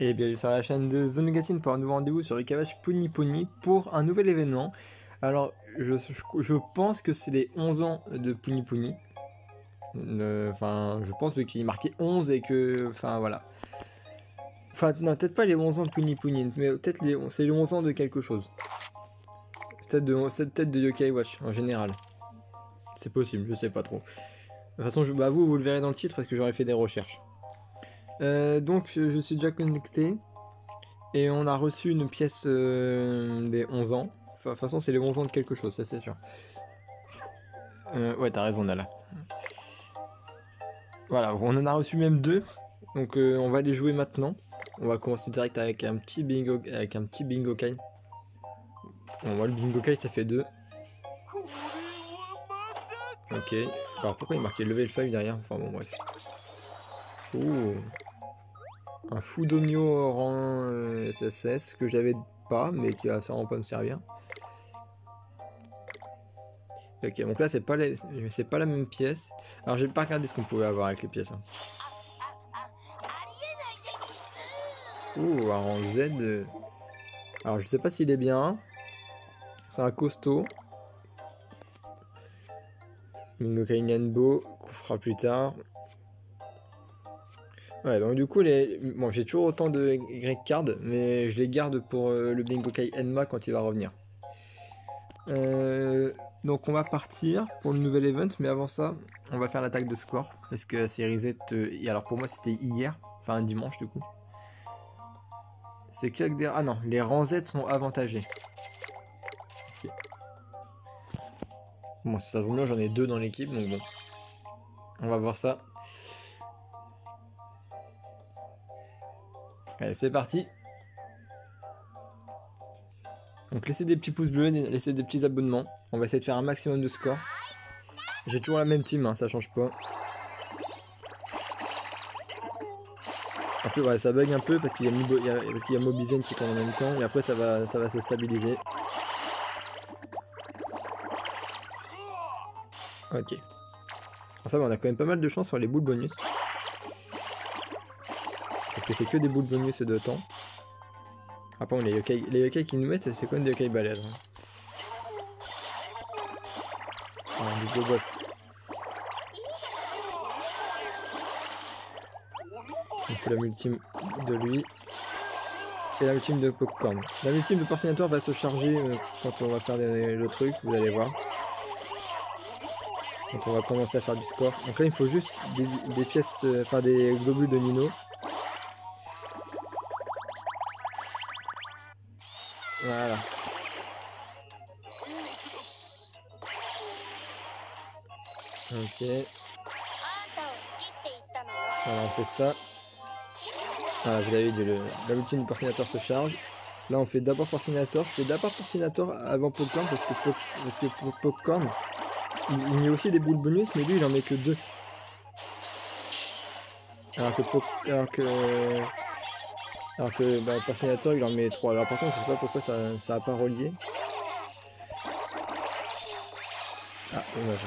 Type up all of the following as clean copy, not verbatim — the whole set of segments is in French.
Et bienvenue sur la chaîne de Zone Gatine pour un nouveau rendez-vous sur le cavage Pony Pony pour un nouvel événement. Alors, je pense que c'est les 11 ans de Pony Pony. Enfin, je pense qu'il est marqué 11 et que... Enfin, voilà. Enfin, non, peut-être pas les 11 ans de Pony Pony, mais peut-être c'est les 11 ans de quelque chose. C'est peut-être de Yokai Watch, en général. C'est possible, je sais pas trop. De toute façon, vous le verrez dans le titre parce que j'aurais fait des recherches. Donc, je suis déjà connecté. Et on a reçu une pièce des 11 ans. Enfin, de toute façon, c'est les 11 ans de quelque chose, ça c'est sûr. Ouais, t'as raison, Nala. Voilà, on en a reçu même deux. Donc, on va les jouer maintenant. On va commencer direct avec un petit bingo, kai. Bon, moi, le bingo kai, ça fait 2. Ok. Alors, pourquoi il marquait level 5 derrière? Enfin, bon, bref. Ouh. Un Fudomio rang SSS que j'avais pas, mais qui va sûrement pas me servir. Ok, donc là c'est pas la même pièce. Alors j'ai pas regardé ce qu'on pouvait avoir avec les pièces. Hein. Ouh, un rang Z. Alors je sais pas s'il est bien. C'est un costaud. Mingokai Nanbo, qu'on fera plus tard. Ouais, donc du coup, bon, j'ai toujours autant de Y-Card, mais je les garde pour le Bingokai Enma quand il va revenir. Donc on va partir pour le nouvel event, mais avant ça, on va faire l'attaque de score, parce que c'est reset, alors pour moi c'était hier, enfin dimanche du coup. C'est que des... Ah non, les rangs Z sont avantagés. Okay. Bon, si ça vaut mieux, j'en ai 2 dans l'équipe, donc bon. On va voir ça. Allez, c'est parti. Donc laissez des petits pouces bleus, laissez des petits abonnements. On va essayer de faire un maximum de score. J'ai toujours la même team, hein, ça change pas. Un peu, ouais, ça bug un peu parce qu'il y a Mobizen qui compte en même temps et après ça va se stabiliser. Ok. Alors ça va, on a quand même pas mal de chance sur les boules bonus. Parce que c'est que des boules bonus de temps. Après les yokai qui nous mettent, c'est quand même des yokai balèzes. Hein. Alors, du gros boss. On fait la multime de lui. Et la multime de Popcorn. La multime de Porcinator va se charger quand on va faire le truc, vous allez voir. Quand on va commencer à faire du score. Donc là il faut juste des pièces, enfin des globules de Nino. Voilà. Ok. Voilà, on fait ça. Voilà, vous l'avez dit, la routine du Porcinator se charge. Là, on fait d'abord Porcinator. Je fais d'abord Porcinator avant Popcorn parce que Popcorn, il met aussi des boules bonus, mais lui, il en met que 2. Alors que bah, Porcinator, il en met 3. Alors par contre, je sais pas pourquoi ça a pas relié. Ah, dommage.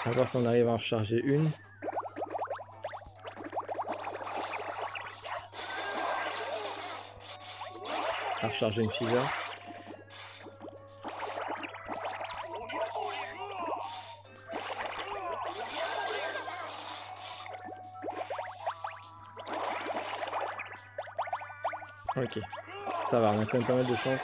On va voir si on arrive à en recharger une. À recharger une fever. Ok, ça va, on a quand même pas mal de chance.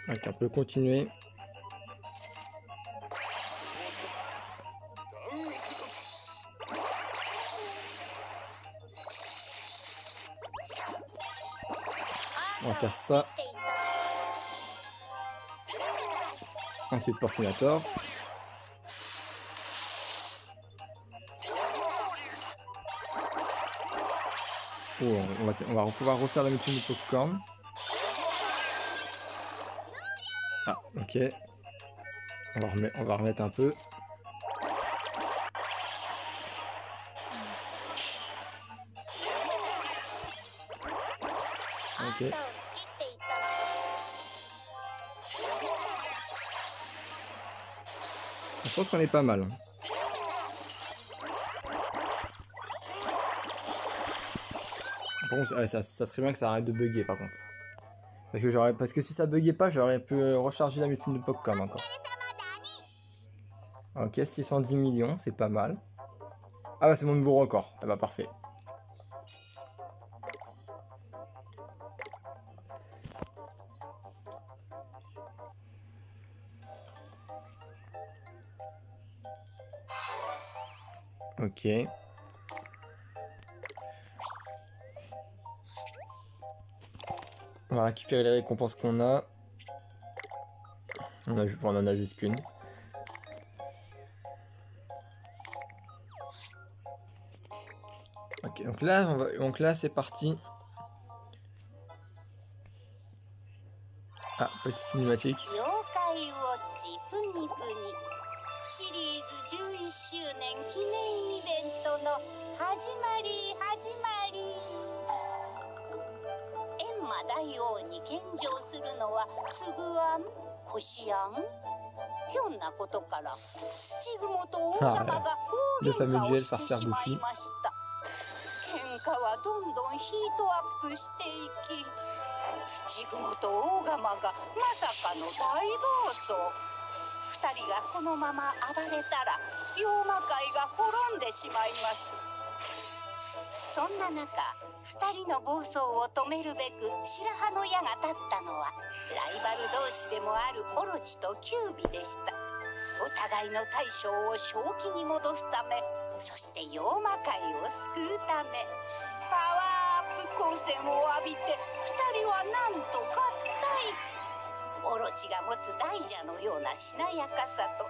Ok, on peut continuer. On va faire ça. Ensuite Porcinator. Oh, on va pouvoir refaire la multime de Popcorn. Ah, ok. On va remettre un peu. Ok. Je pense qu'on est pas mal. Bon, ça serait bien que ça arrête de bugger par contre. Parce que si ça buguait pas, j'aurais pu recharger la mutine de Popcorn encore. Ok, 610 millions, c'est pas mal. Ah bah c'est mon nouveau record. Ah bah parfait. Ok. On va récupérer les récompenses qu'on a. On en a juste qu'une. Ok, donc là c'est parti. Ah, petite cinématique. Le fameux duel farceur Goofy. スチグモとオーガマがまさかの大暴走。2人がこのまま暴れたら妖魔界が滅んでしまいます。そんな中、2人の暴走を止めるべく白羽の矢が立ったのはライバル同士でもあるオロチとキュービでした。お互いの大将を正気に戻すため、そして妖魔界を救うため、パワーアップ光線を浴びて2人はなんと合体。オロチが持つ大蛇のようなしなやかさと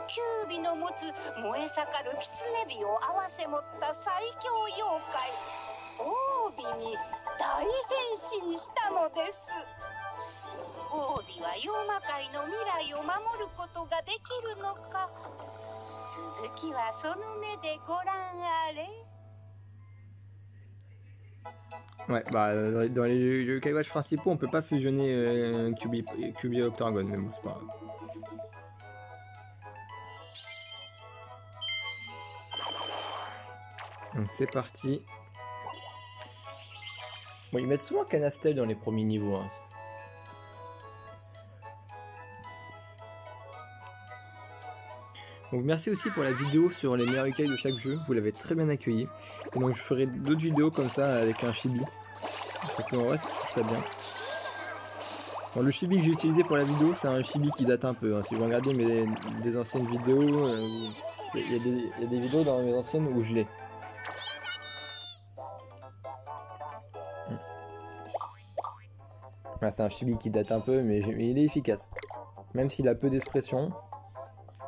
キュービの持つ燃え盛る狐火を併せ持った最強妖怪オービに大変身したのです。オービは妖魔界の未来を守ることができるのか。続きはその目でご覧あれ。 Ouais, bah dans les Yokai-Watch principaux, on peut pas fusionner Kyuubi et Octagon, mais bon, c'est pas grave. Donc c'est parti. Bon, ils mettent souvent Canastel dans les premiers niveaux. Hein. Donc merci aussi pour la vidéo sur les meilleurs Yokai de chaque jeu, vous l'avez très bien accueilli. Et donc je ferai d'autres vidéos comme ça avec un chibi. Parce qu'en vrai, je trouve ça bien. Bon, le chibi que j'ai utilisé pour la vidéo, c'est un chibi qui date un peu. Hein. Si vous regardez des anciennes vidéos, il y a des vidéos dans mes anciennes où je l'ai. Ah, c'est un chibi qui date un peu, mais il est efficace. Même s'il a peu d'expression,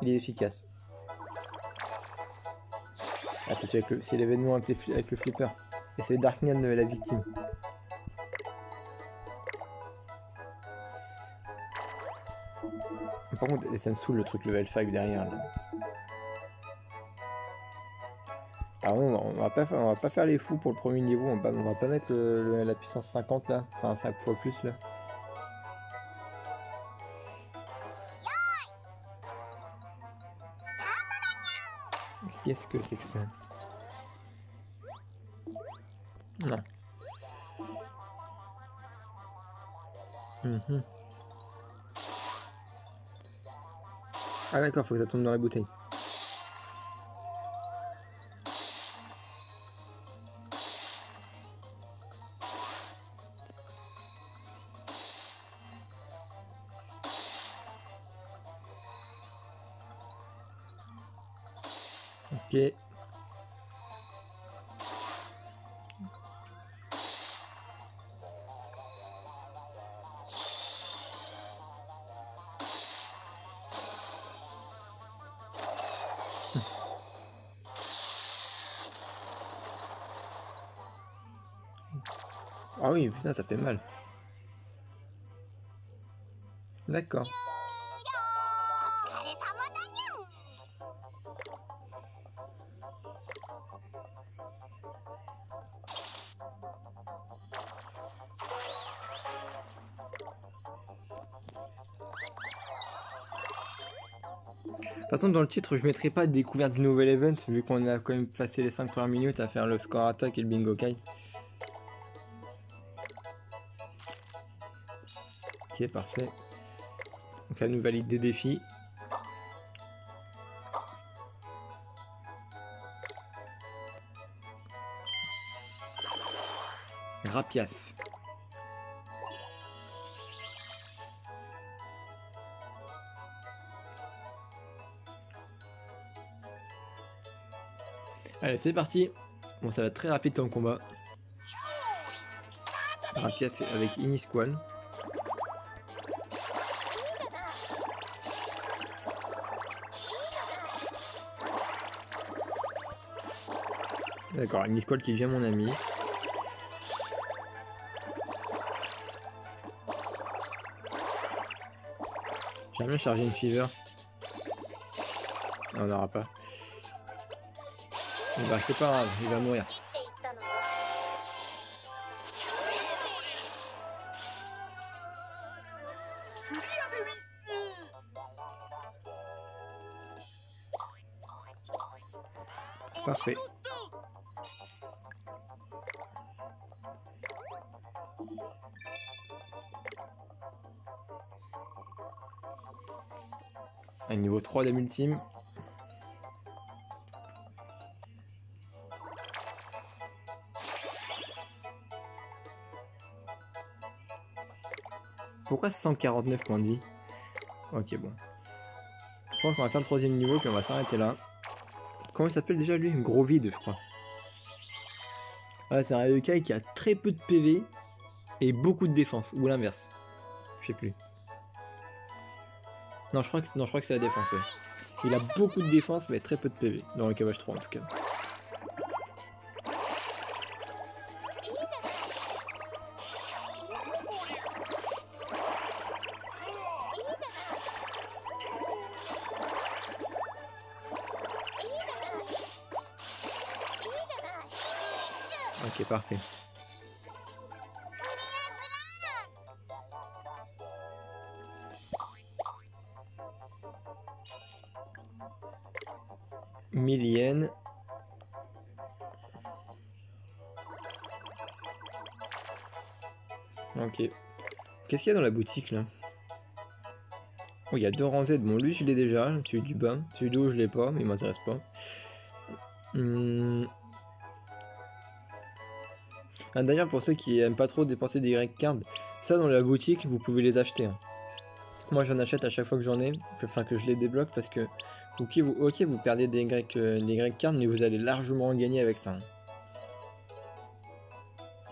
il est efficace. Ah, c'est l'événement avec le flipper. Et c'est Darknan la victime. Par contre, ça me saoule le truc level 5 derrière là. Alors non, on va pas faire les fous pour le premier niveau, on va pas mettre la puissance 50 là, enfin 5 fois plus là. Qu'est-ce que c'est que ça? Non. Ah d'accord, faut que ça tombe dans la bouteille. Ok. Ah oui, putain, ça fait mal. D'accord. façon, dans le titre, je mettrai pas découverte du nouvel event, vu qu'on a quand même passé les 5 premières minutes à faire le score attack et le bingo kai. Ok, parfait. Donc là, nous valide des défis. Rapiaf. Allez, c'est parti. Bon, ça va être très rapide comme combat. Rapiaf avec Inisqual. D'accord, Inisqual qui devient mon ami. J'aimerais bien charger une fever. Non, on n'aura pas. Bah, c'est pas grave, il va mourir. Parfait. Un niveau 3 d'âme ultime. Pourquoi 149 points de vie? Ok, bon. Je pense qu'on va faire le troisième niveau puis on va s'arrêter là. Comment il s'appelle déjà lui? Gros vide, je crois. Ah, c'est un Ryokai qui a très peu de PV et beaucoup de défense, ou l'inverse. Je sais plus. Non, je crois que c'est la défense, ouais. Il a beaucoup de défense mais très peu de PV, dans le Cavage 3 en tout cas. Ok, parfait. Millienne. Ok. Qu'est-ce qu'il y a dans la boutique là? Oh, il y a 2 rangs Z. Bon, lui je l'ai déjà, celui du bas. Celui du haut je l'ai pas, mais il m'intéresse pas. Ah, d'ailleurs, pour ceux qui aiment pas trop dépenser des Y-cards, ça dans la boutique vous pouvez les acheter. Hein. Moi j'en achète à chaque fois que j'en ai, que je les débloque parce que ok vous perdez des Y-cards mais vous allez largement en gagner avec ça. Hein.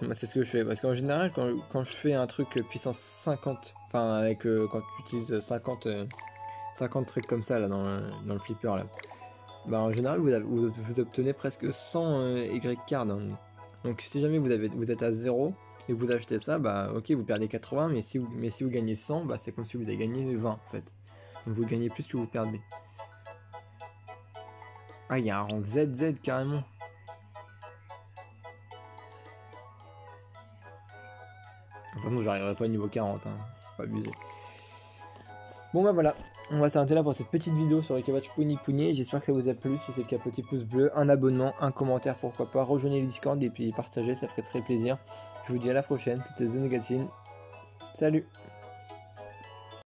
Moi c'est ce que je fais parce qu'en général quand je fais un truc puissance 50, enfin avec quand tu utilises 50 trucs comme ça là dans le flipper là, bah en général vous obtenez presque 100 Y-cards. Hein. Donc si jamais vous êtes à 0 et que vous achetez ça, bah ok vous perdez 80 mais si vous gagnez 100, bah c'est comme si vous avez gagné 20 en fait. Donc vous gagnez plus que vous perdez. Ah il y a un rang ZZ carrément. Enfin non j'arriverai pas au niveau 40, hein. Faut pas abuser. Bon bah voilà, on va s'arrêter là pour cette petite vidéo sur les Cavage Puni. J'espère que ça vous a plu. Si c'est le cas, petit pouce bleu, un abonnement, un commentaire, pourquoi pas. Rejoignez le Discord et puis partagez, ça ferait très plaisir. Je vous dis à la prochaine, c'était The Negatine. Salut!